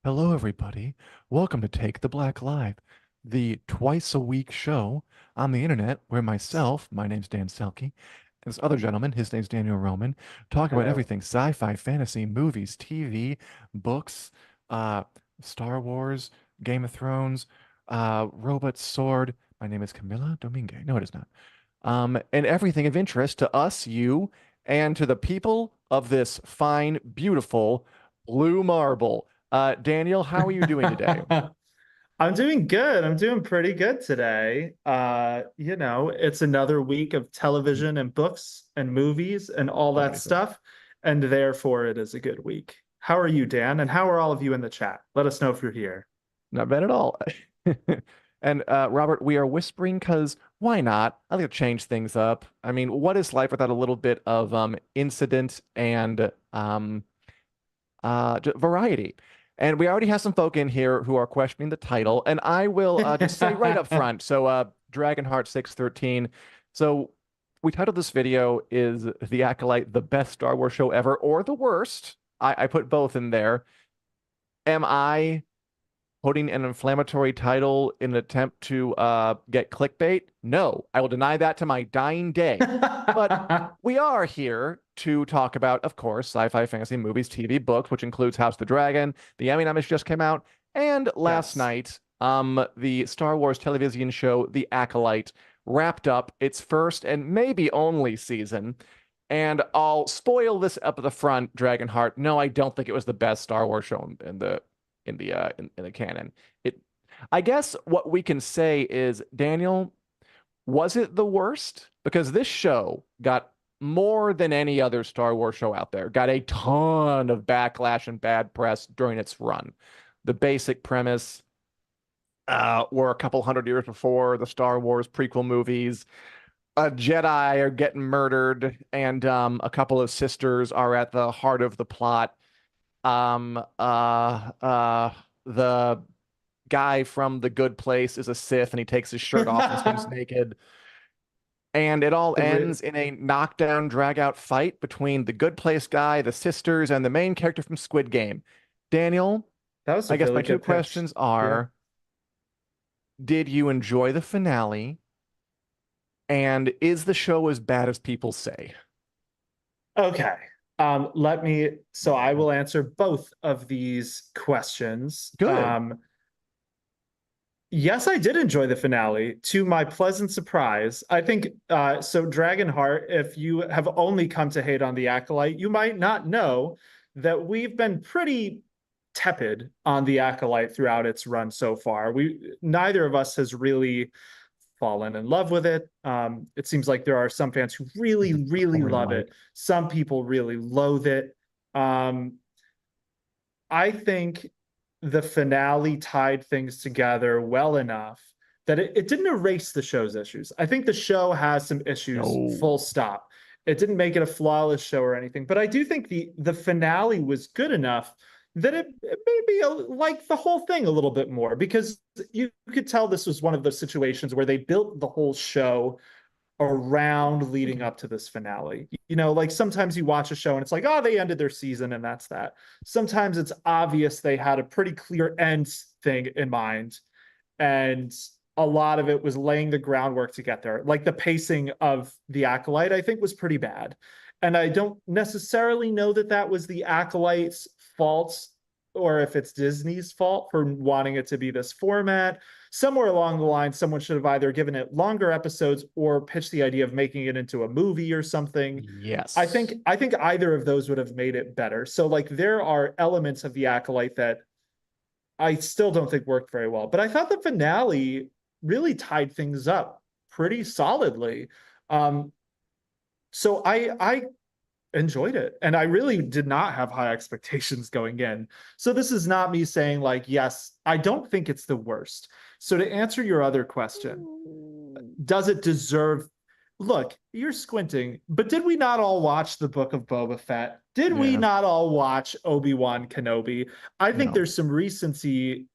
Hello, everybody. Welcome to Take the Black Live, the twice a week show on the internet where my name's Dan Selcke, and this other gentleman, his name's Daniel Roman, talk about Hello. everything sci-fi, fantasy, movies, TV, books, uh, Star Wars, Game of Thrones, Robot Sword. My name is Camila Domingue. No, it is not. And everything of interest to us, you, and to the people of this fine, beautiful blue marble. Daniel, how are you doing today? I'm doing good. I'm doing pretty good today. It's another week of television and books and movies and all So that many things. stuff, and therefore it is a good week. How are you, Dan? And how are all of you in the chat? Let us know if you're here. Not bad at all. And Robert, we are whispering because why not? I like to change things up. I mean, what is life without a little bit of incident and variety? And we already have some folk in here who are questioning the title, and I will just say right up front. So, Dragonheart 613. So, we titled this video is The Acolyte the best Star Wars show ever or the worst? I put both in there. Am I putting an inflammatory title in an attempt to get clickbait? No, I will deny that to my dying day. But we are here to talk about, of course, sci-fi, fantasy, movies, TV, books, which includes House of the Dragon. The Emmy nominations just came out, and last Yes. night, the Star Wars television show The Acolyte wrapped up its first and maybe only season. And I'll spoil this up at the front, Dragonheart. No, I don't think it was the best Star Wars show in the canon. It, I guess what we can say is, Daniel, was it the worst? Because this show got more than any other Star Wars show out there, got a ton of backlash and bad press during its run. The basic premise were a couple hundred years before the Star Wars prequel movies. A Jedi are getting murdered, and a couple of sisters are at the heart of the plot. Um, uh, uh, the guy from The Good Place is a Sith and he takes his shirt off and swims The naked. And it all re- ends in a knockdown, drag out fight between the Good Place guy, the sisters, and the main character from Squid Game. Daniel, that was a I guess my really two good pitch. questions Yeah. are, did you enjoy the finale? And is the show as bad as people say? Okay. So I will answer both of these questions. Good. Yes, I did enjoy the finale to my pleasant surprise. I think so Dragonheart, if you have only come to hate on the Acolyte, you might not know that we've been pretty tepid on the Acolyte throughout its run so far. We neither of us has really fallen in love with it. It seems like there are some fans who really, really Pouring love light. it. Some people really loathe it. Um, I think the finale tied things together well enough that it didn't erase the show's issues. I think the show has some issues, No. full stop. It didn't make it a flawless show or anything, but I do think the finale was good enough that it made me like the whole thing a little bit more because you could tell this was one of those situations where they built the whole show around leading up to this finale. You know, like sometimes you watch a show and it's like, oh, they ended their season and that's that. Sometimes it's obvious they had a pretty clear end thing in mind. And a lot of it was laying the groundwork to get there. Like the pacing of The Acolyte, I think, was pretty bad. And I don't necessarily know that that was the Acolyte's fault or if it's Disney's fault for wanting it to be this format. Somewhere along the line, someone should have either given it longer episodes or pitched the idea of making it into a movie or something. I think Yes. I think either of those would have made it better. So like there are elements of the Acolyte that I still don't think worked very well. But I thought the finale really tied things up pretty solidly. Um, so I enjoyed it. And I really did not have high expectations going in. So this is not me saying, like, yes, I don't think it's the worst. So to answer your other question, does it deserve? Look, you're squinting, but did we not all watch the Book of Boba Fett? Did we Yeah. not all watch Obi-Wan Kenobi? I think No. there's some recency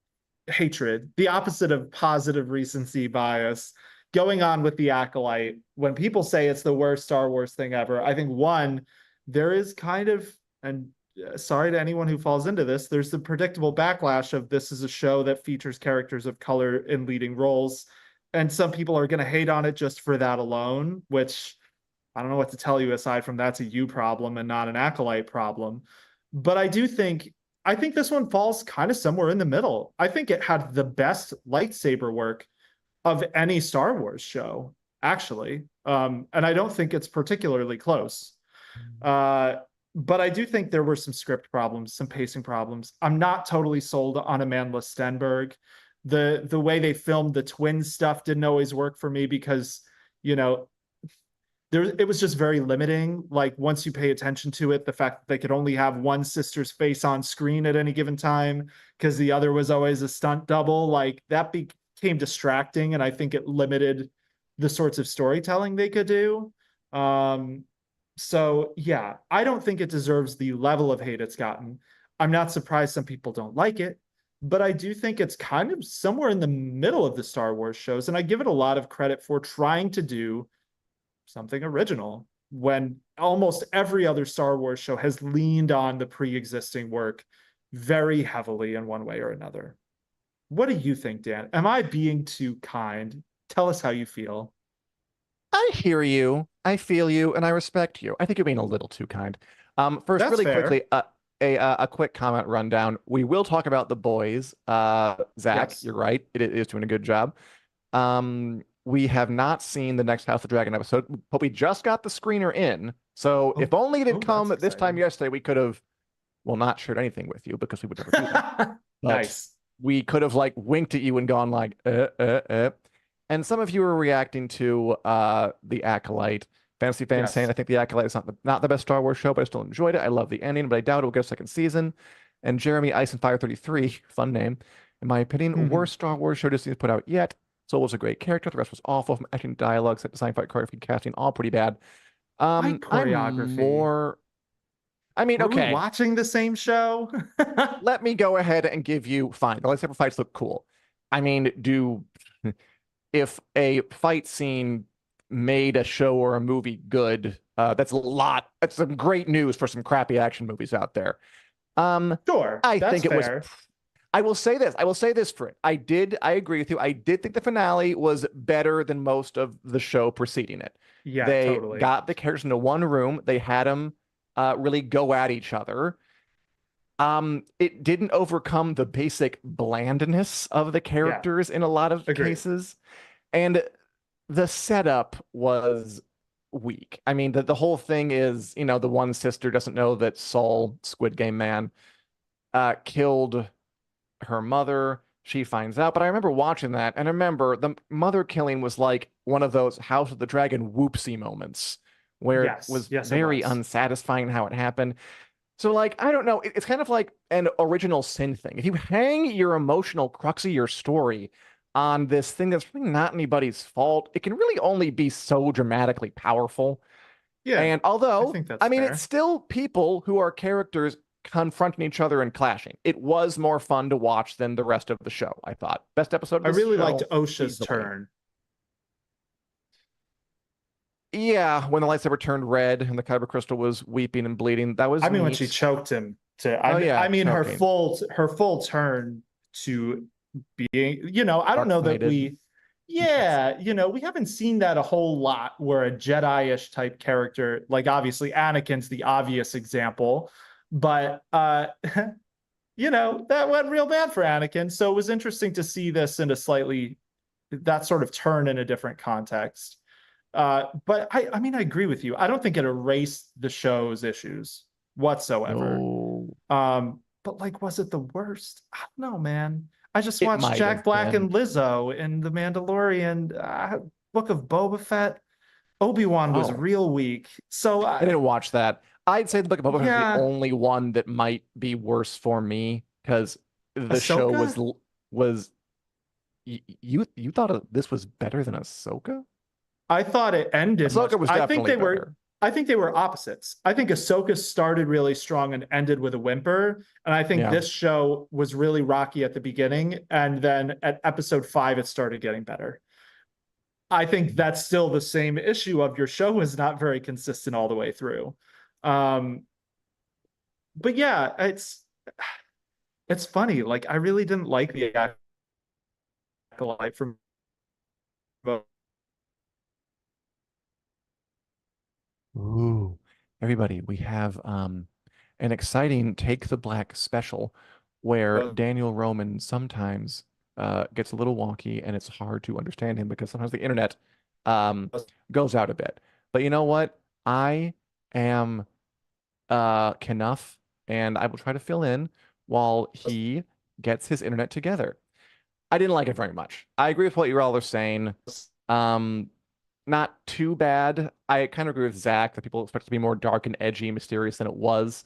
hatred, the opposite of positive recency bias going on with the Acolyte. When people say it's the worst Star Wars thing ever, I think one, there is kind of, and sorry to anyone who falls into this, there's the predictable backlash of this is a show that features characters of color in leading roles. And some people are going to hate on it just for that alone, which I don't know what to tell you aside from that's a you problem and not an Acolyte problem. But I think this one falls kind of somewhere in the middle. I think it had the best lightsaber work of any Star Wars show, actually. And I don't think it's particularly close. Uh, but I do think there were some script problems, some pacing problems. I'm not totally sold on Amandla Stenberg. The way they filmed the twin stuff didn't always work for me because, you know, it was just very limiting. Like once you pay attention to it, the fact that they could only have one sister's face on screen at any given time because the other was always a stunt double, like that became distracting, and I think it limited the sorts of storytelling they could do. So yeah, I don't think it deserves the level of hate it's gotten. I'm not surprised some people don't like it, but I do think it's kind of somewhere in the middle of the Star Wars shows, and I give it a lot of credit for trying to do something original when almost every other Star Wars show has leaned on the pre-existing work very heavily in one way or another. What do you think, Dan? Am I being too kind? Tell us how you feel. I hear you, I feel you, and I respect you. I think you're being a little too kind. First, That's really fair. quickly, a quick comment rundown. We will talk about The Boys. Zach, Yes. you're right. It is doing a good job. We have not seen the next House of Dragon episode, but we just got the screener in. So if only it had come That's this time exciting. yesterday, we could have, well, not shared anything with you because we would never do that. But Nice. we could have like winked at you and gone like, eh. And some of you were reacting to the Acolyte. Fantasy fans saying, Yes. I think the Acolyte is not the best Star Wars show, but I still enjoyed it. I love the ending, but I doubt it will get a second season. And Jeremy Ice and Fire 33, fun name, in my opinion, Mhm. worst Star Wars show Disney's put out yet. Soul was a great character. The rest was awful from acting, dialogue, set design, fight, choreography, casting, all pretty bad. Fight I'm choreography. more. I mean, Were we okay. watching the same show? Let me go ahead and give you fine. The lightsaber fights look cool. I mean, do if a fight scene made a show or a movie good, that's a lot. That's some great news for some crappy action movies out there. Sure, I that's think it was. fair. I will say this. I will say this for it. I agree with you. I did think the finale was better than most of the show preceding it. Yeah, They totally. got the characters into one room. They had them really go at each other. It didn't overcome the basic blandness of the Yeah, characters in a lot of agreed. cases. And the setup was weak. I mean, the whole thing is, the one sister doesn't know that Saul, Squid Game man, killed her mother. She finds out, but I remember watching that, and I remember the mother killing was like one of those House of the Dragon whoopsie moments where it Yes, was yes, it very was. unsatisfying how it happened. So, like, I don't know. It's kind of like an original sin thing. If you hang your emotional crux of your story on this thing that's really not anybody's fault, it can really only be so dramatically powerful. Yeah, And I although, think that's I mean, it's fair. still people who are characters confronting each other and clashing. It was more fun to watch than the rest of the show, I thought. Best episode of I this really liked show, OSHA's easily. turn. Yeah, when the lightsaber turned red and the kyber crystal was weeping and bleeding, that was I mean, when she neat. choked him to, Oh yeah, I mean, choking. her full turn to being, I don't Dark know that knighted. Yes. yeah, we haven't seen that a whole lot where a Jedi-ish type character, like obviously Anakin's the obvious example, but that went real bad for Anakin. So it was interesting to see this in a slightly that sort of turn in a different context. But I mean, I agree with you. I don't think it erased the show's issues whatsoever. No, But like, was it the worst? I don't know, man. I just it watched might Jack have Black been. and Lizzo in The Mandalorian, Book of Boba Fett. Obi-Wan was Oh, real weak. So I didn't watch that. I'd say the Book of Boba Fett is the yeah, only one that might be worse for me because the show Ahsoka. was you thought this was better than Ahsoka? I thought it ended much. Ahsoka was definitely better. I think they were opposites. I think Ahsoka started really strong and ended with a whimper. And I think Yeah. this show was really rocky at the beginning. And then at episode 5, it started getting better. I think that's still the same issue of your show is not very consistent all the way through. Um, but yeah, it's funny. Like I really didn't like the Acolyte from Ooh, everybody, we have an exciting Take the Black special where Daniel Roman sometimes gets a little wonky and it's hard to understand him because sometimes the internet um goes out a bit. But you know what? I am Knuff and I will try to fill in while he gets his internet together. I didn't like it very much. I agree with what you all are saying. Um, not too bad. I kind of agree with Zach that people expect it to be more dark and edgy and mysterious than it was,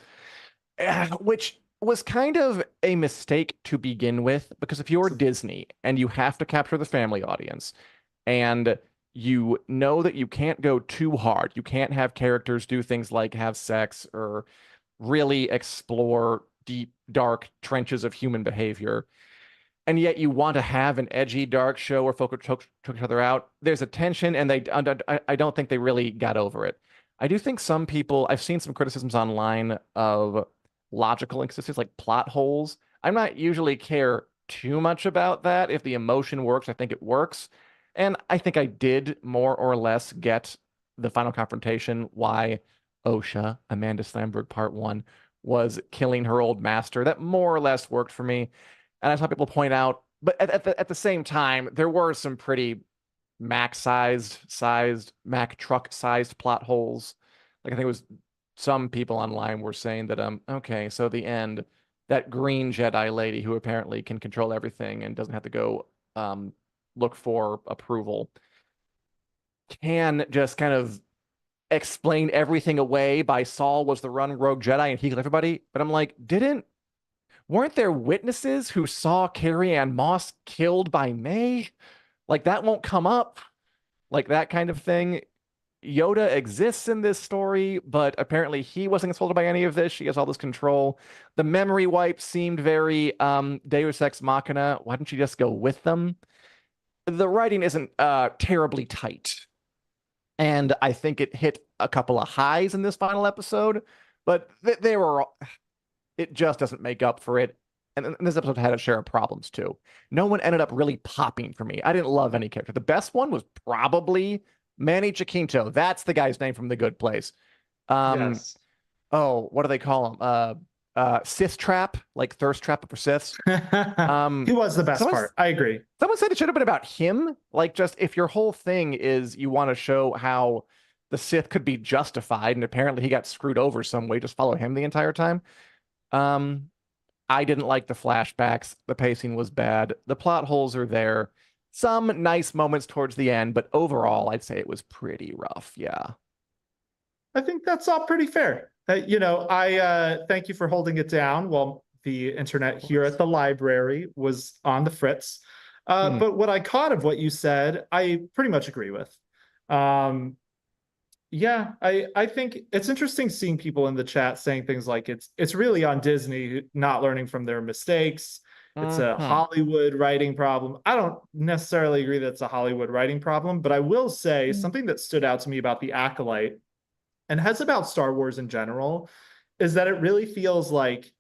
which was kind of a mistake to begin with, because if you're Disney and you have to capture the family audience and you know that you can't go too hard, you can't have characters do things like have sex or really explore deep, dark trenches of human behavior, and yet you want to have an edgy, dark show where folk choke each other out. There's a tension, and I don't think they really got over it. I do think some people, I've seen some criticisms online of logical inconsistencies, like plot holes. I'm not usually care too much about that. If the emotion works, I think it works. And I think I did more or less get the final confrontation, why OSHA, Amanda Slamberg Part 1, was killing her old master. That more or less worked for me. And I saw people point out, but at the same time, there were some pretty Mac truck sized plot holes. Like I think it was some people online were saying that okay, so the end, that green Jedi lady who apparently can control everything and doesn't have to go look for approval can just kind of explain everything away by Saul was the run rogue Jedi and he killed everybody. But I'm like, weren't there witnesses who saw Carrie Ann Moss killed by May? Like that won't come up. Like that kind of thing. Yoda exists in this story, but apparently he wasn't consulted by any of this. She has all this control. The memory wipe seemed very Deus Ex Machina. Why didn't you just go with them? The writing isn't terribly tight. And I think it hit a couple of highs in this final episode, but they were it just doesn't make up for it. And this episode had a share of problems too. No one ended up really popping for me. I didn't love any character. The best one was probably Manny Chiquinto. That's the guy's name from The Good Place. yes. Oh, what do they call him? Sith Trap, like Thirst Trap for Siths. He was the best part. I agree. Someone said it should have been about him. Like, just if your whole thing is you want to show how the Sith could be justified, and apparently he got screwed over some way, just follow him the entire time. I didn't like the flashbacks. The pacing was bad. The plot holes are there. Some nice moments towards the end, but overall, I'd say it was pretty rough. Yeah. I think that's all pretty fair. I thank you for holding it down while the internet here at the library was on the fritz. But what I caught of what you said, I pretty much agree with. Yeah, I think it's interesting seeing people in the chat saying things like it's really on Disney not learning from their mistakes. It's a Hollywood writing problem. I don't necessarily agree that it's a Hollywood writing problem, but I will say something that stood out to me about the Acolyte and has about Star Wars in general is that it really feels like,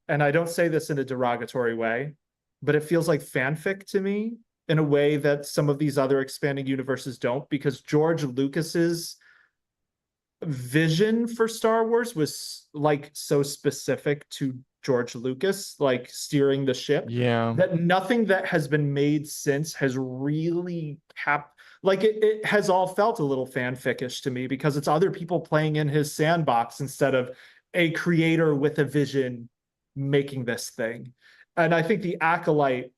and I don't say this in a derogatory way, but it feels like fanfic to me in a way that some of these other expanding universes don't, because George Lucas's vision for Star Wars was like so specific to George Lucas, like steering the ship, that nothing that has been made since has really it has all felt a little fanficish to me because it's other people playing in his sandbox instead of a creator with a vision making this thing. And I think the Acolyte,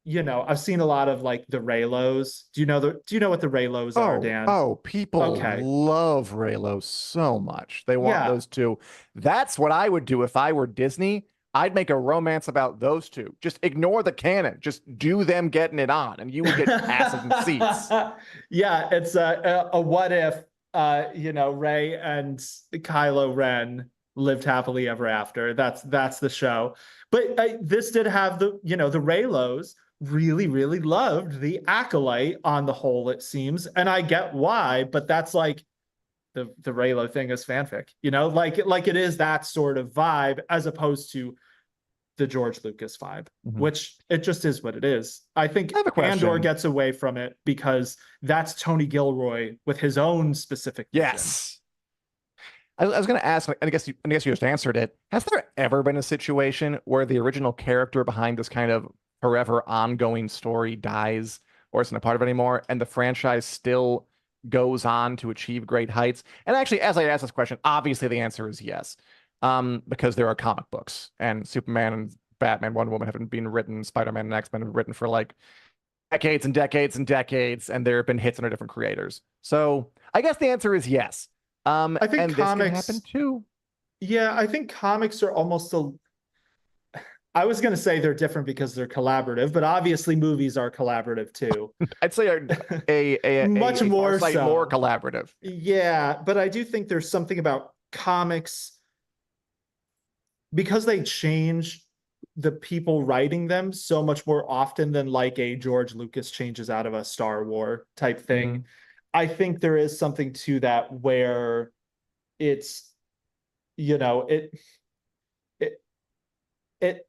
I've seen a lot of like the Reylos. Do you know what the Reylos are, Dan? Oh, people love Reylos so much. They want those two. That's what I would do if I were Disney. I'd make a romance about those two. Just ignore the canon. Just do them getting it on, and you would get asses and seats. Yeah, it's a what if Rey and Kylo Ren lived happily ever after. That's the show. But this did have the Reylos really, really loved the Acolyte on the whole, it seems. And I get why, but that's the Raylo thing as fanfic, like it is that sort of vibe as opposed to the George Lucas vibe, which it just is what it is. I think I have a question. Andor gets away from it because that's Tony Gilroy with his own specific vision. Yes. I was going to ask, and I guess you just answered it. Has there ever been a situation where the original character behind this kind of forever ongoing story dies or isn't a part of it anymore, and the franchise still goes on to achieve great heights? And actually, as I ask this question, obviously the answer is yes, because there are comic books, and Superman and Batman, Wonder Woman have been written, Spider-Man and X-Men have been written for like decades and decades and decades, and there have been hits under different creators. So I guess the answer is yes. I think and comics this can happen too. Yeah, I think comics are almost I was going to say they're different because they're collaborative, but obviously movies are collaborative too. I'd say much more so. More collaborative. Yeah, but I do think there's something about comics because they change the people writing them so much more often than like a George Lucas changes out of a Star Wars type thing. I think there is something to that where it's, it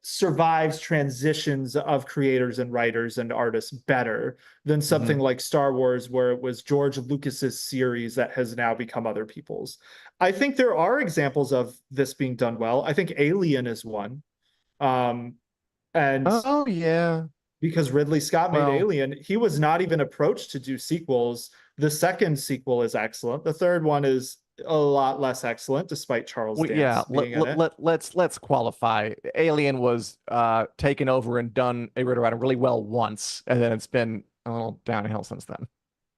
survives transitions of creators and writers and artists better than something like Star Wars, where it was George Lucas's series that has now become other people's. I think there are examples of this being done well. I think Alien is one. And oh yeah, because Ridley Scott made Alien, he was not even approached to do sequels. The second sequel is excellent. The third one is a lot less excellent, despite Charles Dance being in it. Let's qualify. Alien was taken over and done around really well once, and then it's been a little downhill since then.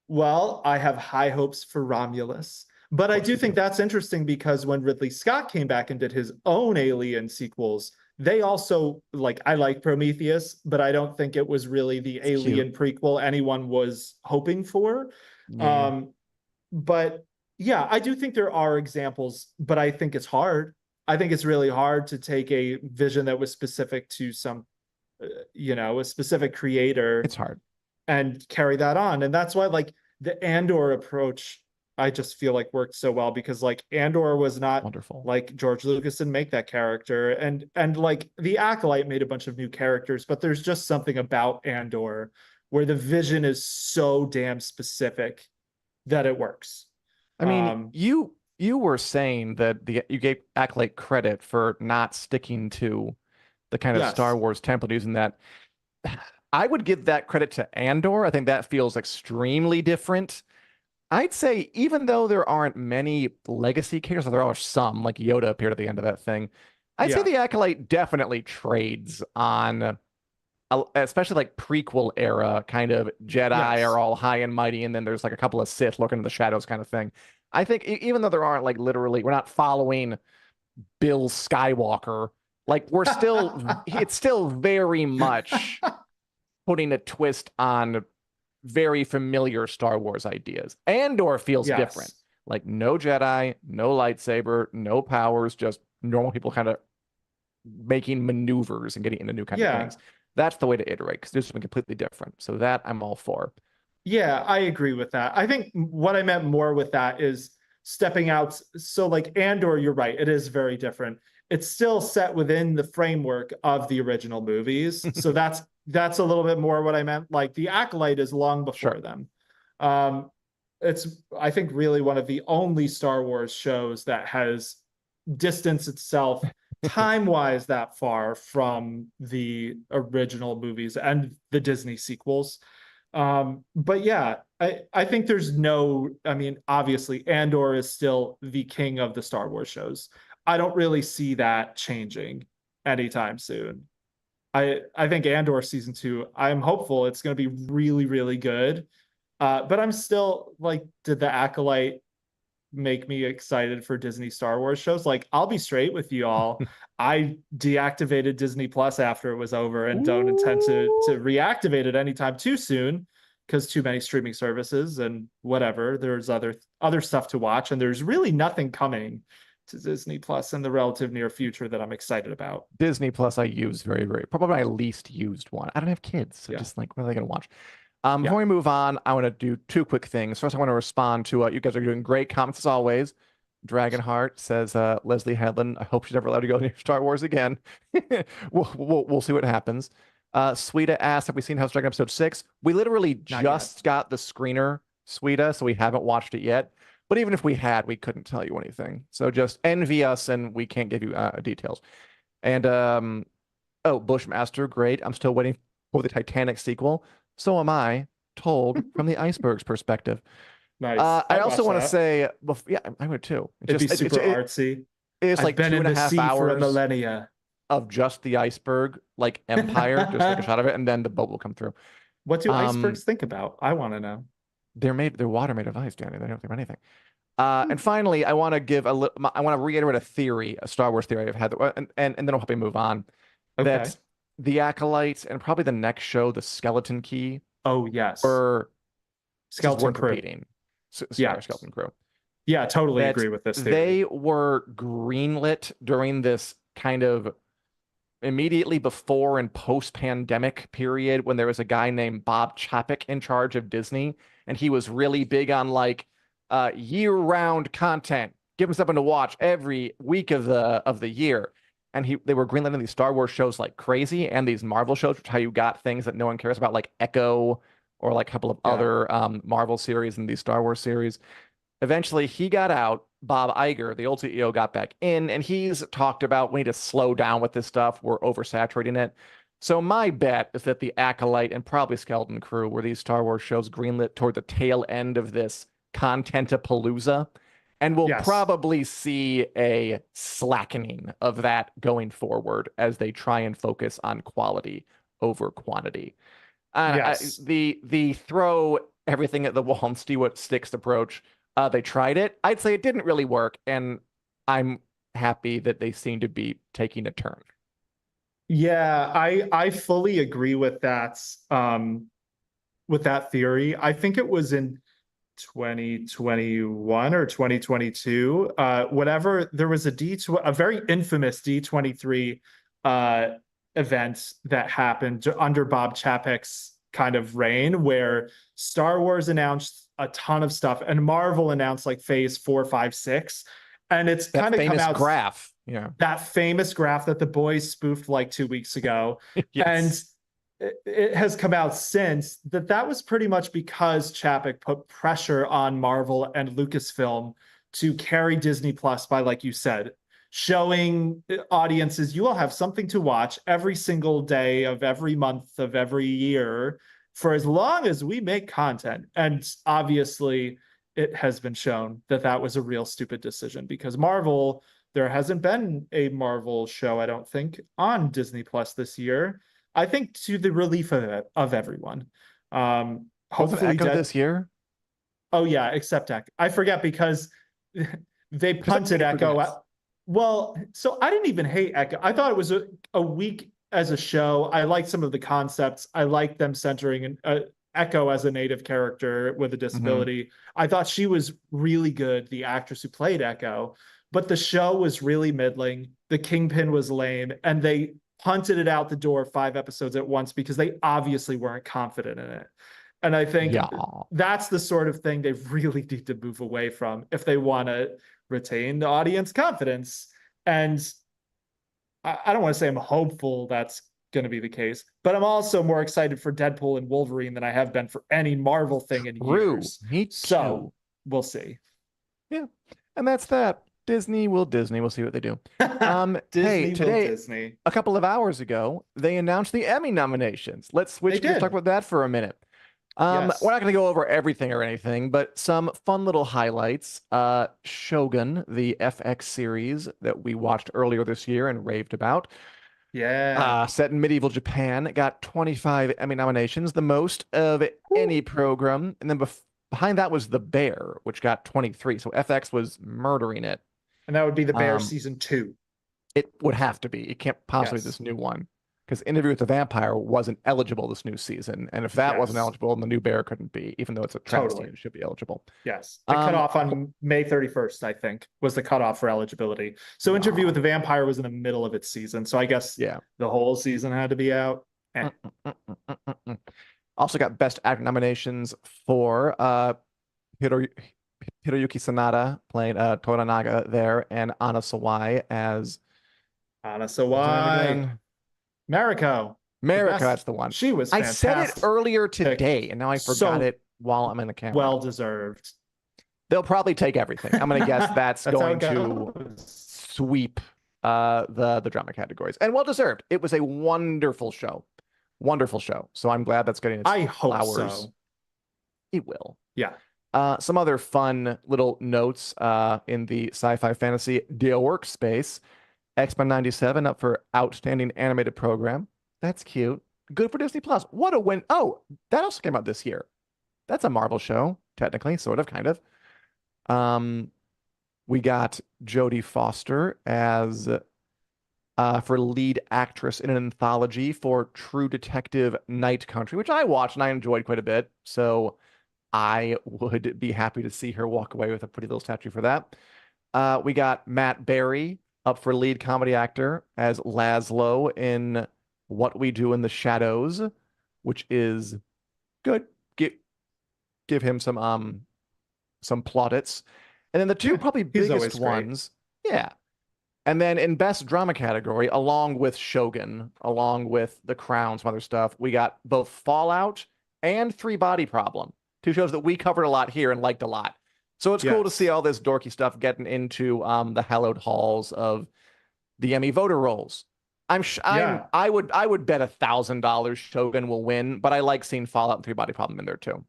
Well, I have high hopes for Romulus. But I do think that's interesting because when Ridley Scott came back and did his own Alien sequels, they also, I like Prometheus, but I don't think it was really the Alien prequel anyone was hoping for. Yeah. But yeah, I do think there are examples, but I think it's hard. I think it's really hard to take a vision that was specific to some, a specific creator. It's hard. And carry that on. And that's why the Andor approach, I just feel like worked so well because Andor was not wonderful. George Lucas didn't make that character. And the Acolyte made a bunch of new characters, but there's just something about Andor where the vision is so damn specific that it works. I mean, you were saying that you gave Acolyte credit for not sticking to the kind of Star Wars template, using that. I would give that credit to Andor. I think that feels extremely different. I'd say even though there aren't many legacy characters, there are some, like Yoda appeared at the end of that thing. I'd say the Acolyte definitely trades on, especially prequel era kind of Jedi are all high and mighty, and then there's a couple of Sith lurking in the shadows kind of thing. I think even though there aren't literally, we're not following Bill Skywalker, we're still, it's still very much putting a twist on very familiar Star Wars ideas. Andor feels different. No Jedi, no lightsaber, no powers, just normal people kind of making maneuvers and getting into new kind of things. That's the way to iterate, because there's something completely different. So that I'm all for. Yeah, I agree with that. I think what I meant more with that is stepping out. So Andor, you're right. It is very different. It's still set within the framework of the original movies. So that's a little bit more what I meant. The Acolyte is long before them. It's, I think, really one of the only Star Wars shows that has distanced itself time-wise that far from the original movies and the Disney sequels. But yeah, I think there's obviously Andor is still the king of the Star Wars shows. I don't really see that changing anytime soon. I think Andor season 2, I'm hopeful it's going to be really, really good. But I'm still did the Acolyte make me excited for Disney Star Wars shows? I'll be straight with you all. I deactivated Disney Plus after it was over and don't intend to reactivate it anytime too soon because too many streaming services and whatever. There's other stuff to watch, and there's really nothing coming to Disney Plus in the relative near future that I'm excited about. Disney Plus I use very, very, probably my least used one. I don't have kids, so just what are they going to watch? Yeah. Before we move on, I want to do two quick things. First, I want to respond to you guys are doing great comments as always. Dragonheart says, Leslie Headland, I hope she's never allowed to go near Star Wars again. We'll see what happens. Sweeta asked, have we seen House Dragon episode 6? We literally Not yet. just got the screener, Sweeta, so we haven't watched it yet. But even if we had, we couldn't tell you anything. So just envy us and we can't give you details. And oh, Bushmaster, great. I'm still waiting for the Titanic sequel. So am I, told from the iceberg's perspective. Nice. I also want to say, yeah, I would too. It'd be super artsy. It's I've like been in the sea 2.5 for a hours millennia. of just the iceberg, like Empire, just like a shot of it, and then the boat will come through. What do icebergs think about? I want to know. They're water made of ice, Danny. They don't think about anything. And finally, I want to reiterate a theory, a Star Wars theory I've had, and then I'll help you move on. Okay. That the Acolytes and probably the next show, the Skeleton Key. Oh yes. Or Skeleton Crew. Competing. Yeah, Skeleton Crew. Yeah, totally agree with this theory. They were greenlit during this kind of immediately before and post-pandemic period when there was a guy named Bob Chapek in charge of Disney, and he was really big on like year-round content. Give him something to watch every week of the year. And they were greenlit in these Star Wars shows like crazy, and these Marvel shows, which is how you got things that no one cares about, like Echo or like a couple of other Marvel series and these Star Wars series. Eventually, he got out. Bob Iger, the old CEO, got back in, and he's talked about we need to slow down with this stuff. We're oversaturating it. So my bet is that the Acolyte and probably Skeleton Crew were these Star Wars shows greenlit toward the tail end of this content-a-palooza. And we'll probably see a slackening of that going forward as they try and focus on quality over quantity. The throw everything at the wall and see what sticks approach. They tried it. I'd say it didn't really work, and I'm happy that they seem to be taking a turn. Yeah, I fully agree with that theory. I think it was in 2021 or 2022, whatever, there was a very infamous D23 event that happened under Bob Chapek's kind of reign, where Star Wars announced a ton of stuff and Marvel announced like phase 4, 5, 6. And it's kind of come out graph. That famous graph that the boys spoofed like 2 weeks ago. And it has come out since that was pretty much because Chapek put pressure on Marvel and Lucasfilm to carry Disney Plus by, like you said, showing audiences you will have something to watch every single day of every month of every year for as long as we make content. And obviously it has been shown that was a real stupid decision, because Marvel, there hasn't been a Marvel show, I don't think, on Disney Plus this year. I think to the relief of everyone. Hopefully Echo this year. Oh yeah, except Echo. I forget because they punted Echo out. Well, so I didn't even hate Echo. I thought it was a week as a show. I liked some of the concepts. I liked them centering Echo as a native character with a disability. I thought she was really good, the actress who played Echo. But the show was really middling. The Kingpin was lame, and they punted it out the door 5 episodes at once because they obviously weren't confident in it. And I think that's the sort of thing they really need to move away from if they want to retain the audience confidence. And I don't want to say I'm hopeful that's going to be the case, but I'm also more excited for Deadpool and Wolverine than I have been for any Marvel thing in years. Me too. So we'll see. Yeah. And that's that. Disney will Disney. We'll see what they do. Today, a couple of hours ago, they announced the Emmy nominations. Let's switch to talk about that for a minute. We're not going to go over everything or anything, but some fun little highlights. Shogun, the FX series that we watched earlier this year and raved about. Set in medieval Japan, got 25 Emmy nominations, the most of any program. And then behind that was The Bear, which got 23. So FX was murdering it. And that would be The Bear season 2. It would have to be. It can't possibly be this new one, because Interview with the Vampire wasn't eligible this new season. And if that wasn't eligible, then The New Bear couldn't be, even though it's a travesty, it should be eligible. Yes. The cutoff on May 31st, I think, was the cutoff for eligibility. So Interview with the Vampire was in the middle of its season. So I guess the whole season had to be out. Also got Best Actor nominations for Hiro Hiroyuki Sanada playing Toranaga there, and Anna Sawai as Anna what's her name Sawai, again? Mariko, the Marika, best. that's the one. She was I said it fantastic. earlier today, and now I forgot So it while I'm in the camera. well deserved. They'll probably take everything. I'm gonna guess that's That's how going it to goes. sweep the drama categories. And well deserved. It was a wonderful show. Wonderful show. So I'm glad that's getting its I hope flowers. so. It will. Yeah. Some other fun little notes in the sci-fi fantasy deal workspace. X-Men 97 up for Outstanding Animated Program. That's cute. Good for Disney Plus. What a win. Oh, that also came out this year. That's a Marvel show, technically, sort of, kind of. We got Jodie Foster as for lead actress in an anthology for True Detective Night Country, which I watched and I enjoyed quite a bit. So I would be happy to see her walk away with a pretty little statue for that. We got Matt Berry up for lead comedy actor as Laszlo in What We Do in the Shadows, which is good. Give him some plaudits. And then the two probably biggest ones, yeah. And then in best drama category, along with Shogun, along with The Crown, some other stuff, we got both Fallout and Three Body Problem, two shows that we covered a lot here and liked a lot. So it's cool to see all this dorky stuff getting into the hallowed halls of the Emmy voter rolls. I would bet $1,000 Shogun will win, but I like seeing Fallout and Three Body Problem in there too.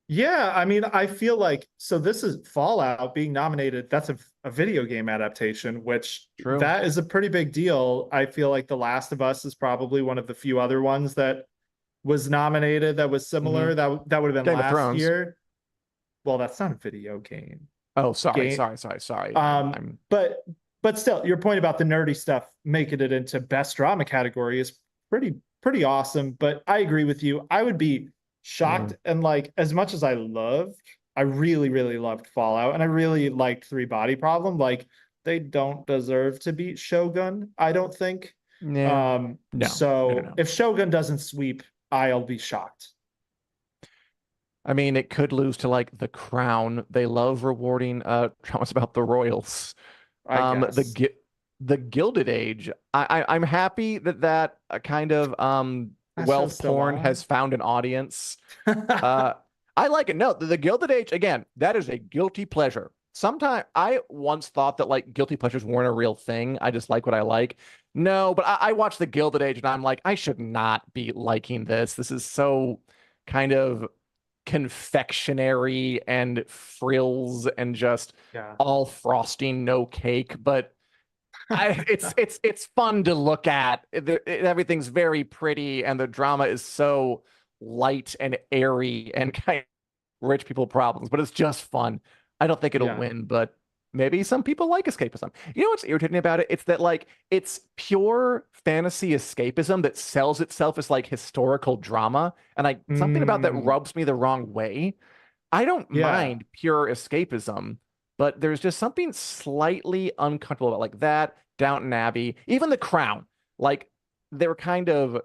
Yeah, I mean, I feel like so this is Fallout being nominated. That's a video game adaptation, which that is a pretty big deal. I feel like The Last of Us is probably one of the few other ones that was nominated that was similar. That would have been last year. Well, that's not a video game. Oh, sorry. But still, your point about the nerdy stuff making it into best drama category is pretty awesome. But I agree with you. I would be shocked and like as much as I really loved Fallout and I really liked Three Body Problem. Like they don't deserve to beat Shogun, I don't think. No. If Shogun doesn't sweep, I'll be shocked. I mean, it could lose to like The Crown. They love rewarding dramas about the royals. I guess. The Gilded Age. I'm happy that kind of wealth porn has found an audience. I like it. No, the Gilded Age, again, that is a guilty pleasure. Sometimes I once thought that like guilty pleasures weren't a real thing. I just like what I like. No, but I watch the Gilded Age and I'm like, I should not be liking this. This is so kind of confectionery and frills and just all frosting, no cake. But it's fun to look at. Everything's very pretty, and the drama is so light and airy and kind of rich people problems. But it's just fun. I don't think it'll win, but maybe some people like escapism. You know what's irritating about it? It's that like it's pure fantasy escapism that sells itself as like historical drama, and like something about that rubs me the wrong way. I don't mind pure escapism. But there's just something slightly uncomfortable about like that, Downton Abbey, even The Crown. Like they're kind of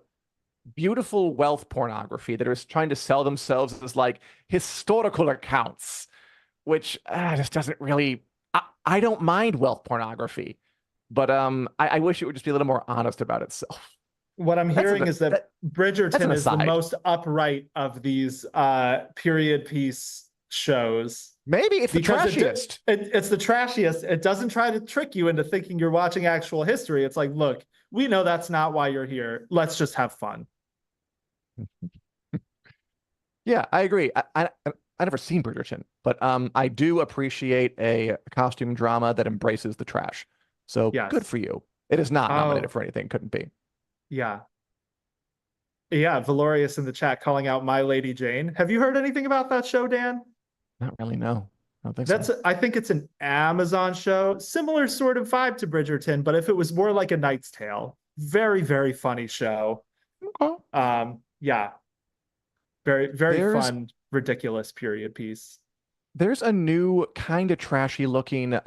beautiful wealth pornography that is trying to sell themselves as like historical accounts, which just doesn't really. I don't mind wealth pornography, but I wish it would just be a little more honest about itself. What I'm hearing is that Bridgerton is the most upright of these period piece shows. Maybe it's the trashiest. It's the trashiest. It doesn't try to trick you into thinking you're watching actual history. It's like, look, we know that's not why you're here. Let's just have fun. Yeah, I agree. I never seen Bridgerton, but I do appreciate a costume drama that embraces the trash. So good for you. It is not nominated for anything. Couldn't be. Yeah. Yeah, Valorious in the chat calling out My Lady Jane. Have you heard anything about that show, Dan? Not really, no. I don't think so. I think it's an Amazon show, similar sort of vibe to Bridgerton, but if it was more like A Knight's Tale, very, very funny show. Okay. Yeah. Very, very fun, ridiculous period piece. There's a new kind of trashy looking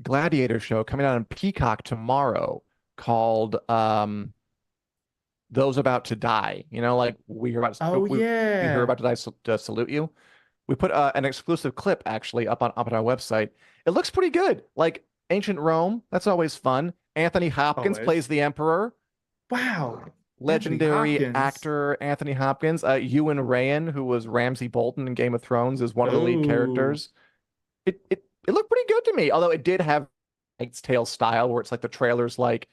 gladiator show coming out on Peacock tomorrow called Those About to Die. You know, like Oh we hear yeah. about to die to salute you. We put an exclusive clip actually up on our website. It looks pretty good. Like ancient Rome, that's always fun. Anthony Hopkins plays Always. the Emperor. Wow. Anthony Legendary Hopkins. actor Anthony Hopkins. Ewan Rayan, who was Ramsay Bolton in Game of Thrones, is one of the lead Oh. characters. It looked pretty good to me, although it did have Knight's Tale style, where it's like the trailers like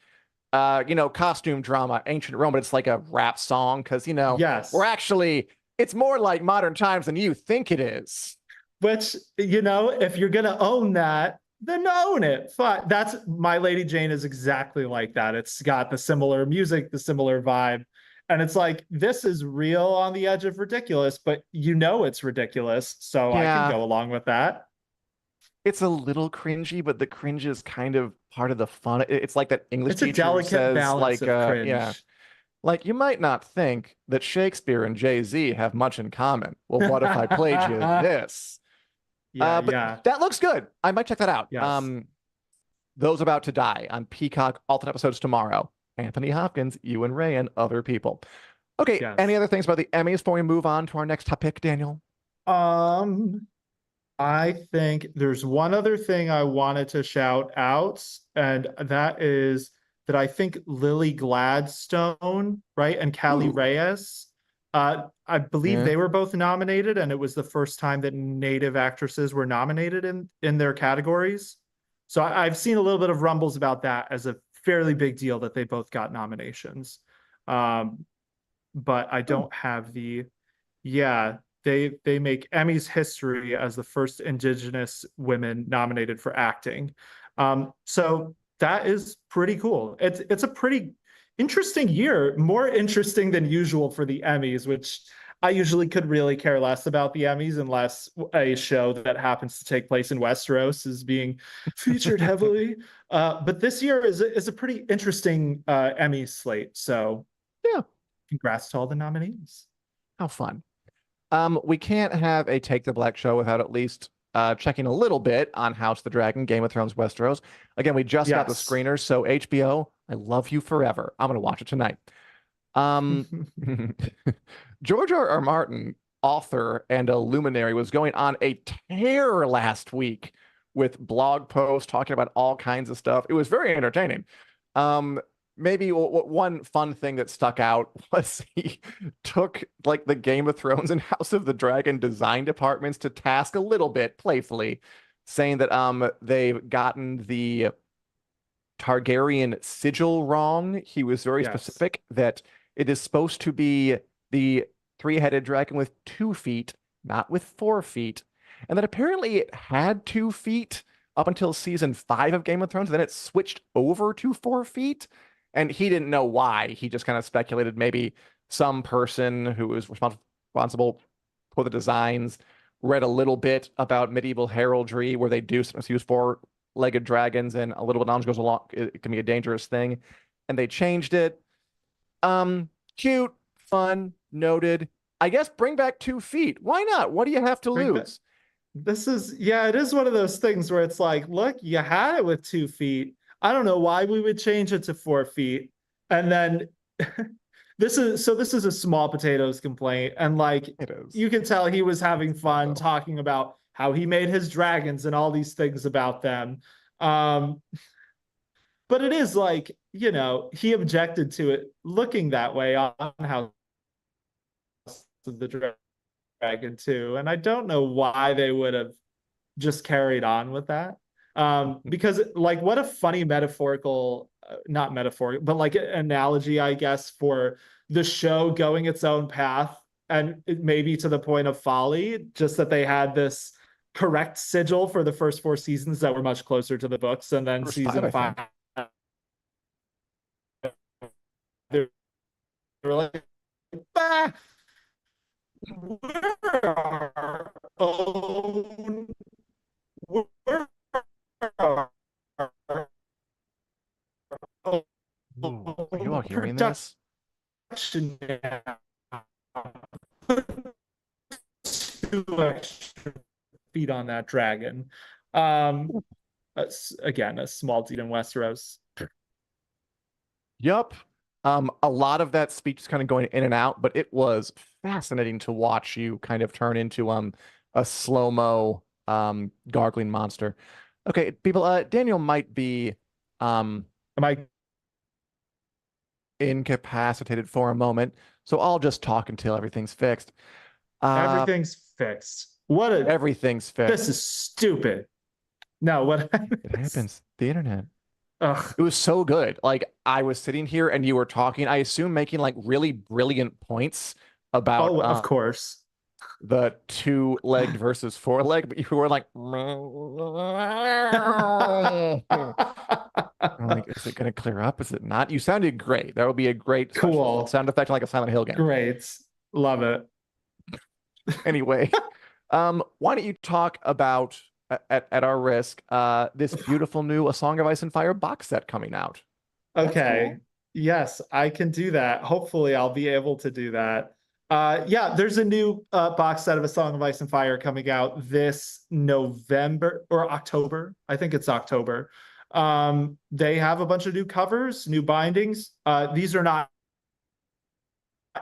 costume drama, ancient Rome, but it's like a rap song because we're Yes. actually it's more like modern times than you think it is. Which, if you're gonna own that, then own it. Fine. That's My Lady Jane is exactly like that. It's got the similar music, the similar vibe. And it's like, this is real on the edge of ridiculous, but it's ridiculous. So I can Yeah, go along with that. it's a little cringy, but the cringe is kind of part of the fun. It's like that English It's a teacher who delicate says, balance like, of yeah, cringe. like you might not think that Shakespeare and Jay-Z have much in common. Well, what if I played you Yeah, this? But yeah. that looks good. I might check that out. Yes. Those About to Die on Peacock, alternate episodes tomorrow. Anthony Hopkins, Ewan Ray, and other people. Okay, any Yes. other things about the Emmys before we move on to our next topic, Daniel? Um, I think there's one other thing I wanted to shout out, and that is that I think Lily Gladstone, right, and Callie Ooh, Reyes, I believe yeah. they were both nominated, and it was the first time that Native actresses were nominated in their categories. So I've seen a little bit of rumbles about that as a fairly big deal that they both got nominations. Um, but I Hmm. don't have yeah, they make Emmys history as the first Indigenous women nominated for acting. So that is pretty cool. It's a pretty interesting year, more interesting than usual for the Emmys, which I usually could really care less about the Emmys unless a show that happens to take place in Westeros is being featured heavily. But this year is a pretty interesting Emmy slate. So Yeah, congrats to all the nominees. how fun. We can't have a Take the Black show without at least checking a little bit on House of the Dragon, Game of Thrones, Westeros. Again, we just got the Yes. screeners, so HBO, I love you forever. I'm gonna watch it tonight. Um, George R. Martin, author and a luminary, was going on a tear last week with blog posts talking about all kinds of stuff. It was very entertaining. Um, Maybe one fun thing that stuck out was he took like the Game of Thrones and House of the Dragon design departments to task a little bit playfully, saying that they've gotten the Targaryen sigil wrong. He was very Yes. specific that it is supposed to be the three-headed dragon with 2 feet, not with 4 feet. And that apparently it had 2 feet up until season 5 of Game of Thrones. Then it switched over to 4 feet. And he didn't know why. He just kind of speculated maybe some person who was responsible for the designs read a little bit about medieval heraldry where they do sometimes use four-legged dragons and a little bit knowledge goes along. It can be a dangerous thing. And they changed it. Cute, fun, noted. I guess bring back 2 feet. Why not? What do you have to Bring back. lose? Yeah, it is one of those things where it's like, look, you had it with 2 feet. I don't know why we would change it to 4 feet. And then this is a small potatoes complaint. And like It is. you can tell he was having Fun fun though. talking about how he made his dragons and all these things about them. Um, but it is like, he objected to it looking that way on House of the Dragon too. And I don't know why they would have just carried on with that. Because like what a funny metaphorical, not metaphorical, but like an analogy, I guess, for the show going its own path and maybe to the point of folly, just that they had this correct sigil for the first 4 seasons that were much closer to the books. And then First five, season I five, think. they were like, bah, we're our own, we're our Ooh, are you all hearing production this? now. Put 2 extra feet on that dragon. Um, Again, a small deed in Westeros. Yup. A lot of that speech is kind of going in and out, but it was fascinating to watch you kind of turn into a slow-mo gargling monster. Okay, people, Daniel might be um Am I incapacitated for a moment, so I'll just talk until everything's fixed. Uh everything's fixed? What a Everything's This fixed. is stupid. No, what It happens. The internet. ugh. It was so good. Like I was sitting here and you were talking, I assume making like really brilliant points about Oh, of course. the two-legged versus four-legged, but you were like, I'm like, is it going to clear up? Is it not? You sounded great. That would be a great special Cool. sound effect, like a Silent Hill game. Great. Love it. Anyway, why don't you talk about at our risk, this beautiful new A Song of Ice and Fire box set coming out? That's Okay. cool. Yes, I can do that. Hopefully, I'll be able to do that. Yeah, there's a new box set of A Song of Ice and Fire coming out this November or October. I think it's October. They have a bunch of new covers, new bindings. These are not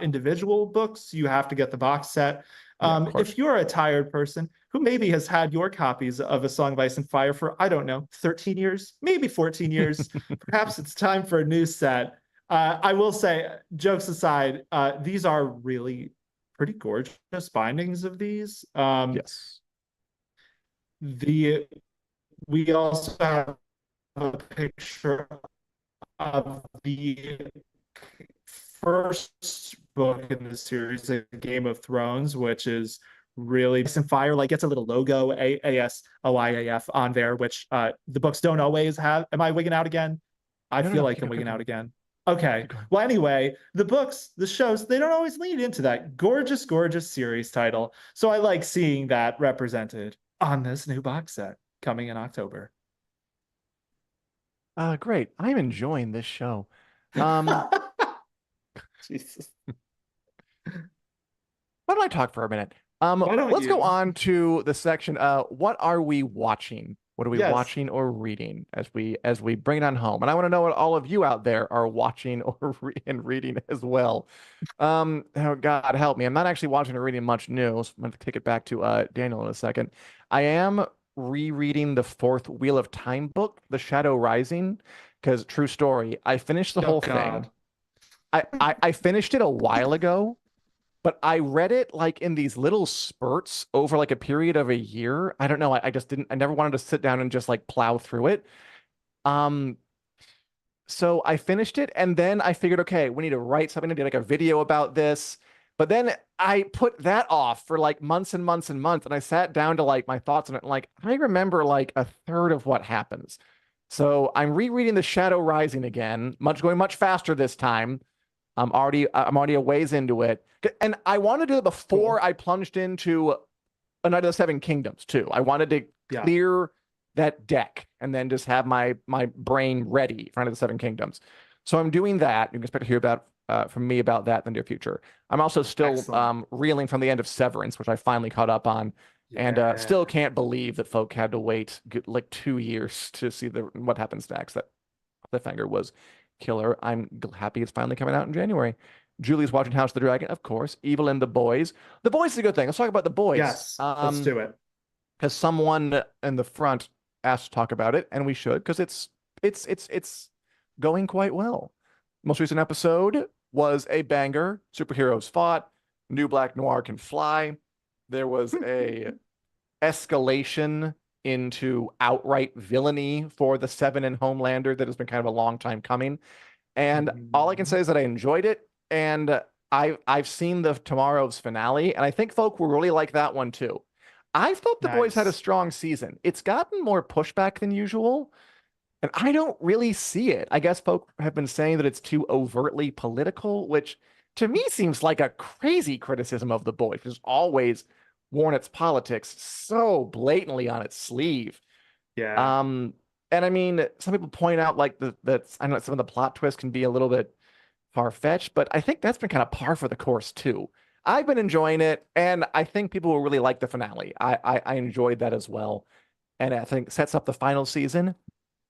individual books. You have to get the box set. Yeah, of course. If you're a tired person who maybe has had your copies of A Song of Ice and Fire for, I don't know, 13 years, maybe 14 years, perhaps it's time for a new set. I will say, jokes aside, these are really pretty gorgeous bindings of these. Yes. The We also have a picture of the first book in the series, A Game of Thrones, which is really Ice and Fire, like gets a little logo, ASOIAF on there, which the books don't always have. Am I wigging out again? I No, no, feel no. like Keep I'm going, keep wigging out going, again. Okay. keep going. Well, anyway, the books, the shows, they don't always lead into that gorgeous, gorgeous series title. So I like seeing that represented on this new box set coming in October. Great. I'm enjoying this show. Um, Jesus. why don't I talk for a minute? Why don't Let's go you? on to the section. What are we watching? What are we Yes. watching or reading as we bring it on home? And I want to know what all of you out there are watching or and reading as well. Oh God, help me. I'm not actually watching or reading much news. I'm going to take it back to Daniel in a second. I am rereading the fourth Wheel of Time book, The Shadow Rising, because true story, I finished the Oh whole thing. God. I finished it a while ago, but I read it like in these little spurts over like a period of a year. I don't know. I just didn't, I never wanted to sit down and just like plow through it. Um, so I finished it and then I figured, okay, we need to write something to do like a video about this. But then I put that off for like months and months and months. And I sat down to like my thoughts on it. And like, I remember like a third of what happens. So I'm rereading The Shadow Rising again, going much faster this time. I'm already a ways into it. And I wanted to do it before Cool. I plunged into A Night of the Seven Kingdoms too. I wanted to Yeah. clear that deck and then just have my brain ready for Night of the Seven Kingdoms. So I'm doing that. You can expect to hear about from me about that in the near future. I'm also still Excellent. reeling from the end of Severance, which I finally caught up on, and still Yeah. can't believe that folk had to wait like 2 years to see what happens next. That cliffhanger was killer. I'm happy it's finally coming out in January. Julie's watching House of the Dragon, of course. Evil and the Boys. The Boys is a good thing. Let's talk about the Boys. Yes. Let's do it. Because someone in the front asked to talk about it, and we should, because it's going quite well. Most recent episode was a banger. Superheroes fought. New Black Noir can fly. There was a escalation into outright villainy for the Seven and Homelander that has been kind of a long time coming. And all I can say is that I enjoyed it, and I've seen the tomorrow's finale, and I think folk will really like that one too. I thought the boys had a Nice. strong season. It's gotten more pushback than usual, and I don't really see it. I guess folk have been saying that it's too overtly political, which to me seems like a crazy criticism of the boys, which has always worn its politics so blatantly on its sleeve. Yeah. Um, and I mean, some people point out like that I know some of the plot twists can be a little bit far-fetched, but I think that's been kind of par for the course too. I've been enjoying it, and I think people will really like the finale. I enjoyed that as well, and I think sets up the final season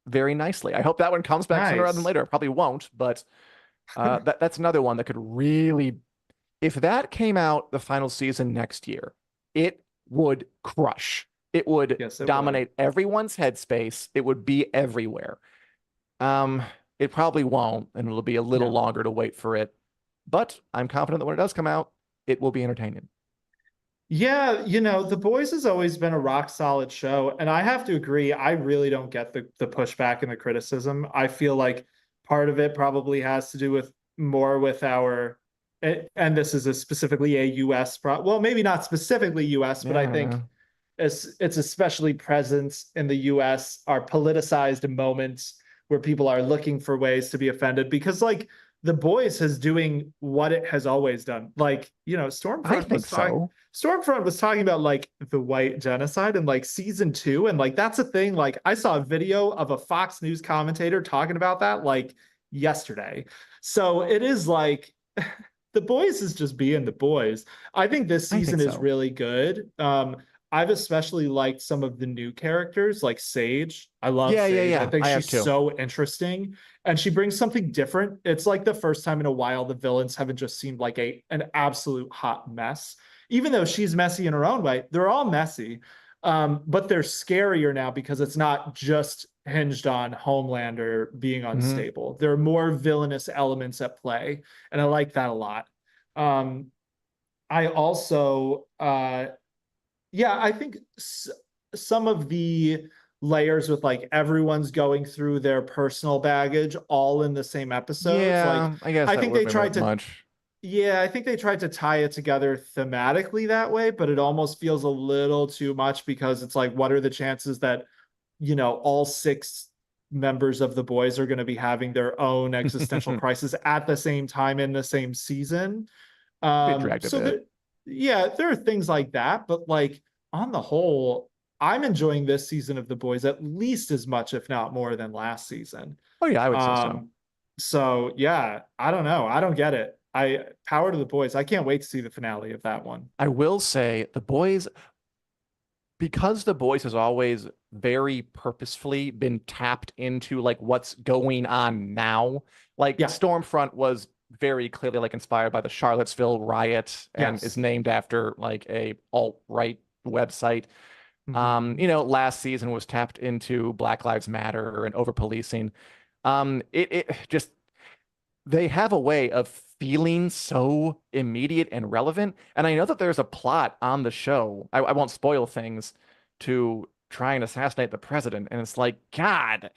very nicely. I hope that one comes back sooner rather than Nice. later. It probably won't, but That's another one that could really, if that came out the final season next year, it would crush. It would Yes, it would. dominate everyone's headspace. It would be everywhere. Um, it probably won't, and it'll be a little No. longer to wait for it. But I'm confident that when it does come out, it will be entertaining. Yeah, The Boys has always been a rock solid show, and I have to agree, I really don't get the pushback and the criticism. I feel like part of it probably has to do with more with our, and this is specifically a US well, maybe not specifically US, but I think Yeah. it's especially present in the US, are politicized moments where people are looking for ways to be offended because like the Boys is doing what it has always done. Like, I think so. Stormfront was talking about like the white genocide in like season 2. And like that's a thing. Like I saw a video of a Fox News commentator talking about that like yesterday. So it is like the Boys is just being the Boys. I think this I think season is so. really good. I've especially liked some of the new characters like Sage. I love Yeah, yeah, Sage. I yeah. think I have she's too. so interesting and she brings something different. It's like the first time in a while the villains haven't just seemed like an absolute hot mess. Even though she's messy in her own way, they're all messy. But they're scarier now because it's not just hinged on Homelander being Hmm. unstable. There are more villainous elements at play, and I like that a lot. Um, I also yeah, I think some of the layers with like everyone's going through their personal baggage all in the same episodes. Like, Yeah, I guess I that think would they be a bit tried to, much. yeah, I think they tried to tie it together thematically that way, but it almost feels a little too much because it's like, what are the chances that, all 6 members of the Boys are going to be having their own existential crisis at the same time in the same season? Be dragged a So bit. yeah, there are things like that, but like on the whole, I'm enjoying this season of The Boys at least as much, if not more, than last season. Oh yeah, I would say so. Um, so yeah, I don't know. I don't get it. I Power to the Boys. I can't wait to see the finale of that one. I will say the boys, because the boys has always very purposefully been tapped into like what's going on now. Like Yeah. Stormfront was very clearly like inspired by the Charlottesville riot and is Yes. named after like a alt-right website. Mhm. Last season was tapped into Black Lives Matter and over policing. It just they have a way of feeling so immediate and relevant. And I know that there's a plot on the show. I won't spoil things to try and assassinate the president. And it's like, God,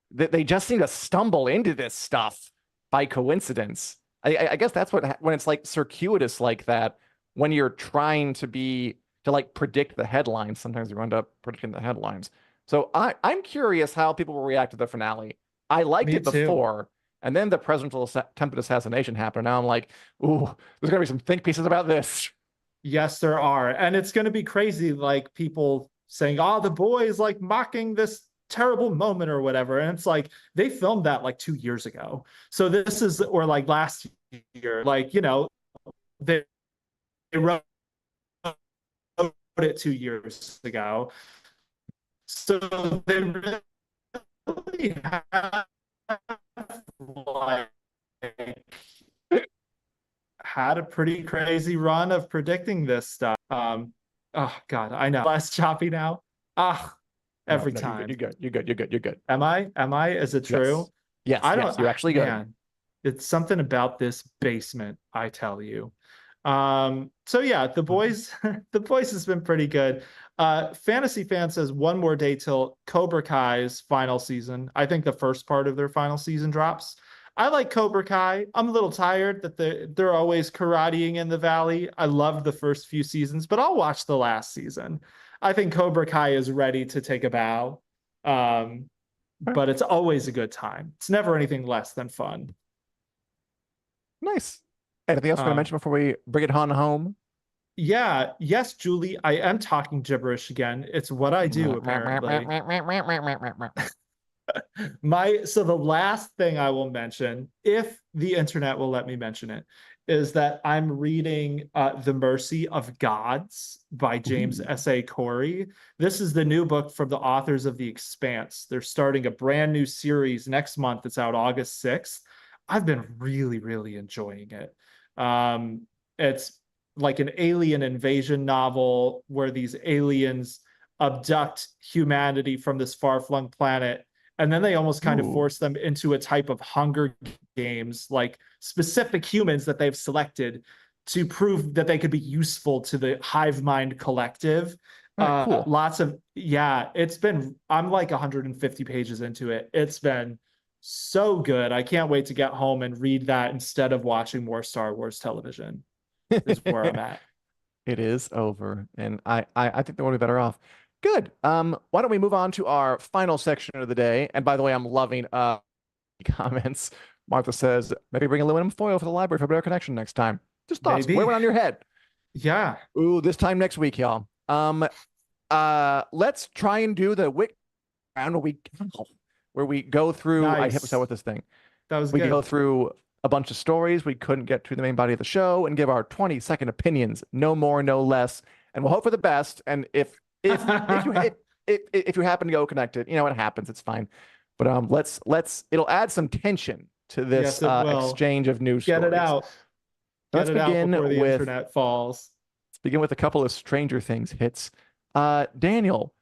they just seem to stumble into this stuff by coincidence. I guess that's when it's like circuitous like that, when you're trying to like predict the headlines, sometimes you end up predicting the headlines. So I'm curious how people will react to the finale. I liked Me it too. before. And then the presidential attempted assassination happened. And now I'm like, ooh, there's gonna be some think pieces about this. Yes, there are. And it's going to be crazy, like people saying, oh, the boys like mocking this terrible moment or whatever. And it's like they filmed that like 2 years ago. So this is, or like last year, like, they wrote it 2 years ago. So they really have like had a pretty crazy run of predicting this stuff. Oh God, I know. Less choppy now. Ah, No, every no, you're good. time. You're good. You're good. You're good. You're good. Am I? Am I? Is it Yes. true? Yes. I Yes. don't, You're actually good. man, it's something about this basement, I tell you. So yeah, the boys, the boys has been pretty good. Fantasy Fan says one more day till Cobra Kai's final season. I think the first part of their final season drops. I like Cobra Kai. I'm a little tired that they're always karateing in the valley. I loved the first few seasons, but I'll watch the last season. I think Cobra Kai is ready to take a bow. Um, Okay. but it's always a good time. It's never anything less than fun. Nice. Anything else you want to Um, mention before we bring it on home? yeah, yes, Julie, I am talking gibberish again. It's what I do, apparently. So the last thing I will mention, if the internet will let me mention it, is that I'm reading The Mercy of Gods by James Ooh. S.A. Corey. This is the new book from the authors of The Expanse. They're starting a brand new series next month. It's out August 6th. I've been really, really enjoying it. It's like an alien invasion novel where these aliens abduct humanity from this far-flung planet, and then they almost kind of Ooh, force them into a type of Hunger Games, like specific humans that they've selected to prove that they could be useful to the hive mind collective. all right, cool. Lots of, yeah, I'm like 150 pages into it. It's been so good. I can't wait to get home and read that instead of watching more Star Wars television, is where I'm at. It is over, and I think they want to be better off. Good. Why don't we move on to our final section of the day? And by the way, I'm loving comments. Martha says, maybe bring aluminum foil for the library for a better connection next time. Just thoughts. Wear Maybe. one on your head. Yeah. Ooh, this time next week, y'all. Let's try and do the WiC round where we go through. I hit Nice. myself with this thing. That was We go good. through a bunch of stories we couldn't get to the main body of the show and give our 20-second opinions, no more, no less, and we'll hope for the best. And if you happen to go connected, you know what happens. It's fine. But let's it'll add some tension to this Yes, it will. exchange of news Get it stories. out. Let's Get it out begin before the with internet falls. a couple of Stranger Things hits. Daniel,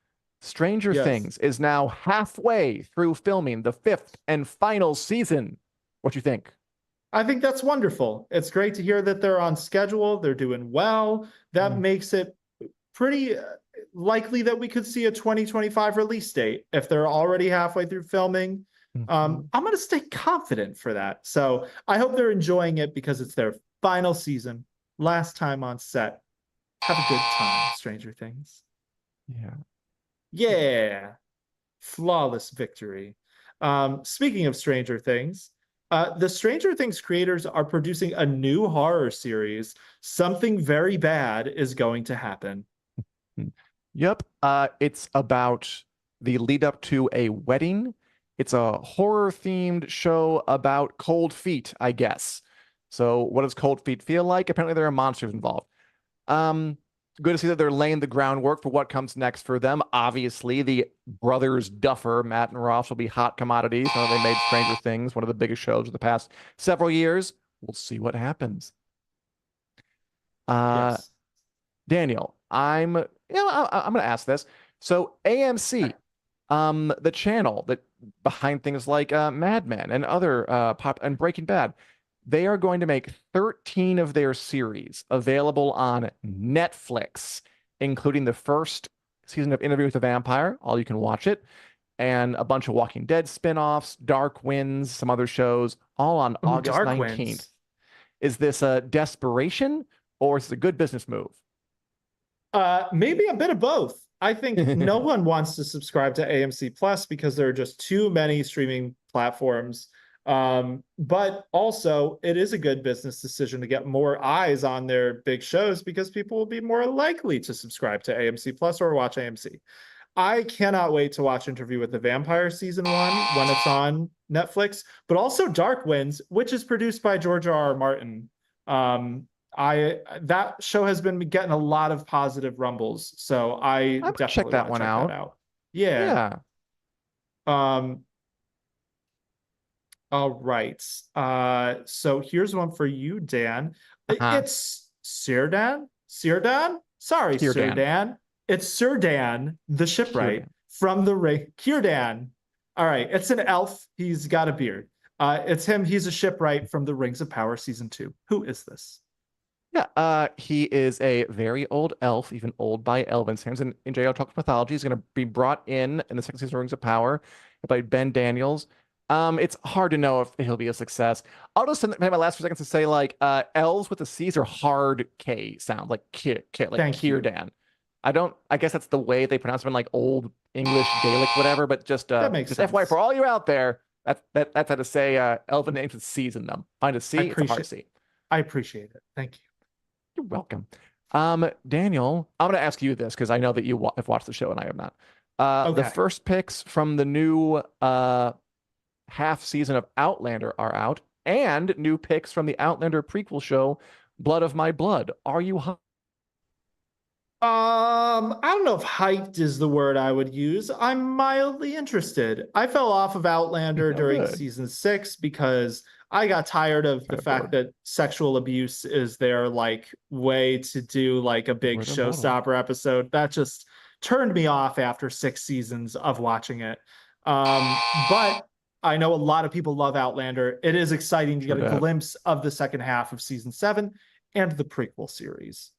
Stranger Yes. Things is now halfway through filming the fifth and final season. What you think? I think that's wonderful. It's great to hear that they're on schedule, they're doing well. That Mm. makes it pretty likely that we could see a 2025 release date if they're already halfway through filming. Mhm. I'm going to stay confident for that. So I hope they're enjoying it because it's their final season, last time on set. Have a good time, Stranger Things. Yeah. Yeah, flawless victory. Speaking of Stranger Things, the Stranger Things creators are producing a new horror series. Something very bad is going to happen. Mm. Yep. It's about the lead up to a wedding. It's a horror themed show about cold feet, I guess. So, what does cold feet feel like? Apparently, there are monsters involved. Um, Good to see that they're laying the groundwork for what comes next for them. Obviously, the brothers Duffer, Matt and Ross, will be hot commodities. Now they made Stranger Things, one of the biggest shows of the past several years. We'll see what happens. Uh, Yes. Daniel, I'm going to ask this. So AMC, the channel that behind things like Mad Men and other pop and Breaking Bad, they are going to make 13 of their series available on Netflix, including the first season of Interview with the Vampire. All you can watch it, and a bunch of Walking Dead spin-offs, Dark Winds, some other shows, all on Ooh, August Dark 19th. Winds. Is this a desperation or is it a good business move? Maybe a bit of both. I think no one wants to subscribe to AMC Plus because there are just too many streaming platforms. But also, it is a good business decision to get more eyes on their big shows because people will be more likely to subscribe to AMC Plus or watch AMC. I cannot wait to watch Interview with the Vampire season one when it's on Netflix, but also Dark Winds, which is produced by George R. R. Martin. I That show has been getting a lot of positive rumbles, so I I would check definitely that want to one check that out. out. Yeah. Yeah. Um, all right. So here's one for you, Dan. Uh-huh. It's Sir Dan? Sir Dan? Sorry, Here, Sir Dan. Dan. It's Sir Dan, the Here, shipwright Dan. from the ring. Kierdan. All right. It's an elf. He's got a beard. It's him. He's a shipwright from the Rings of Power season 2. Who is this? Yeah, he is a very old elf, even old by elven standards. And in J.R. Tolkien's mythology, he's going to be brought in the second season of Rings of Power by Ben Daniels. It's hard to know if he'll be a success. I'll just spend my last few seconds to say, like, elves with the C's are hard K sound, like like Thank you. Círdan. I guess that's the way they pronounce them in like old English, Gaelic, whatever. But That makes just FYI for sense. all you out there, that's how to say elven names with C's in them. Find a I C, it's a hard appreciate C. I appreciate it. Thank you. You're welcome. Daniel, I'm going to ask you this because I know that you have watched the show and I have not. The Okay. first picks from the new half season of Outlander are out, and new picks from the Outlander prequel show, Blood of My Blood. Are you I don't know if hyped is the word I would use. I'm mildly interested. I fell off of Outlander Oh, during good. season 6 because I got tired of the Fair fact board. that sexual abuse is their like way to do like a big We're the model. showstopper episode. That just turned me off after 6 seasons of watching it. But I know a lot of people love Outlander. It is exciting to Sure get a did. glimpse of the second half of season 7 and the prequel series.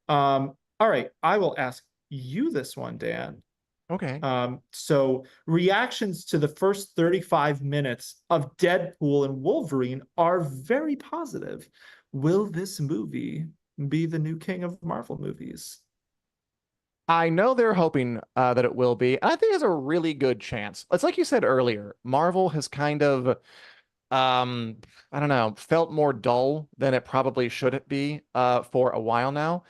All right, I will ask you this one, Dan. Okay. So reactions to the first 35 minutes of Deadpool and Wolverine are very positive. Will this movie be the new king of Marvel movies? I know they're hoping that it will be. I think there's a really good chance. It's like you said earlier, Marvel has kind of, I don't know, felt more dull than it probably should be for a while now.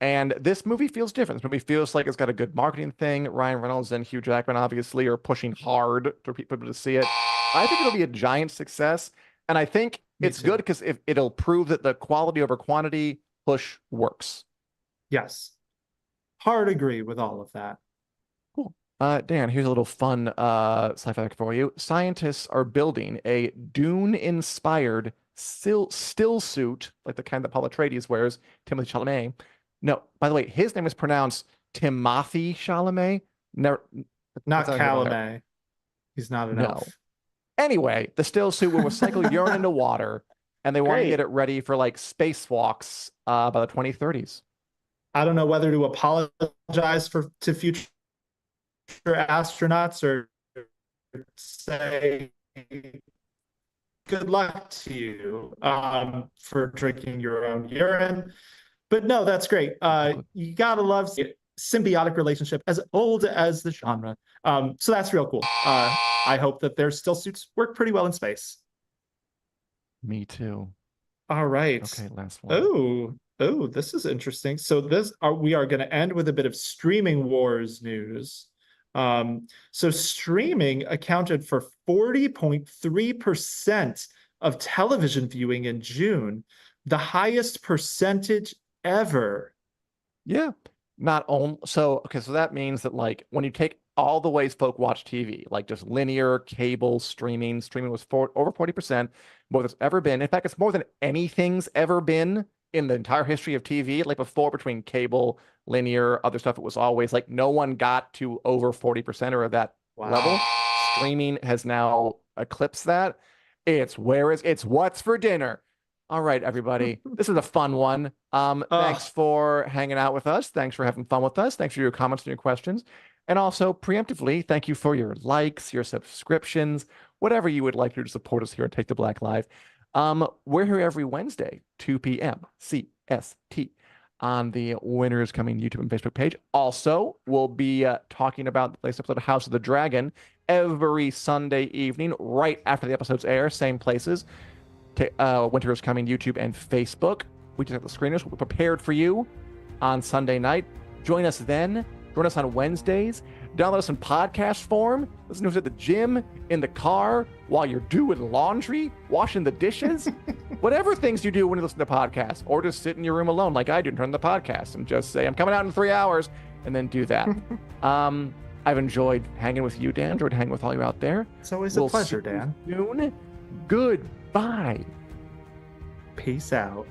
And this movie feels different. This movie feels like it's got a good marketing thing. Ryan Reynolds and Hugh Jackman obviously are pushing hard for people to see it. I think it'll be a giant success. And I think Me it's good too. because it'll prove that the quality over quantity push works. Yes. Hard agree with all of that. Cool. Dan, here's a little fun sci-fi fact for you. Scientists are building a Dune-inspired still suit, like the kind that Paul Atreides wears, Timothée Chalamet. No, by the way, his name is pronounced Timothy Chalamet. Never, that's Not not here nor there. Calumet. He's not an No. elf. Anyway, the still suit will recycle urine into water, and they want to get Great. it ready for like spacewalks by the 2030s. I don't know whether to apologize to future astronauts or say good luck to you for drinking your own urine. But no, that's great. You gotta love symbiotic relationship as old as the genre. So that's real cool. I hope that their still suits work pretty well in space. Me too. All right. Okay, last one. Oh, this is interesting. So we are going to end with a bit of streaming wars news. So streaming accounted for 40.3% of television viewing in June, the highest percentage ever. Yeah. Not only so okay, so that means that like when you take all the ways folk watch TV, like just linear, cable, streaming was over 40%, more than it's ever been. In fact, it's more than anything's ever been in the entire history of TV. Like before, between cable, linear, other stuff, it was always like no one got to over 40% or that level. Wow. Streaming has now eclipsed that. It's what's for dinner. All right, everybody. This is a fun one. Uh, Thanks for hanging out with us. Thanks for having fun with us. Thanks for your comments and your questions. And also, preemptively, thank you for your likes, your subscriptions, whatever you would like to do to support us here at Take the Black Live. We're here every Wednesday, 2 p.m. CST on the Winners Coming YouTube and Facebook page. Also, we'll be talking about the latest episode of House of the Dragon every Sunday evening, right after the episodes air, same places. Winter is Coming YouTube and Facebook. We just have the screeners. We're prepared for you on Sunday night. Join us then. Join us on Wednesdays. Download us in podcast form. Listen to us at the gym, in the car, while you're doing laundry, washing the dishes, whatever things you do when you listen to podcasts, or just sit in your room alone like I do and turn the podcast and just say, I'm coming out in 3 hours, and then do that. I've enjoyed hanging with you, Dan. Enjoyed hanging with all you out there. it's always a pleasure, Dan. Soon. Goodbye. Peace out.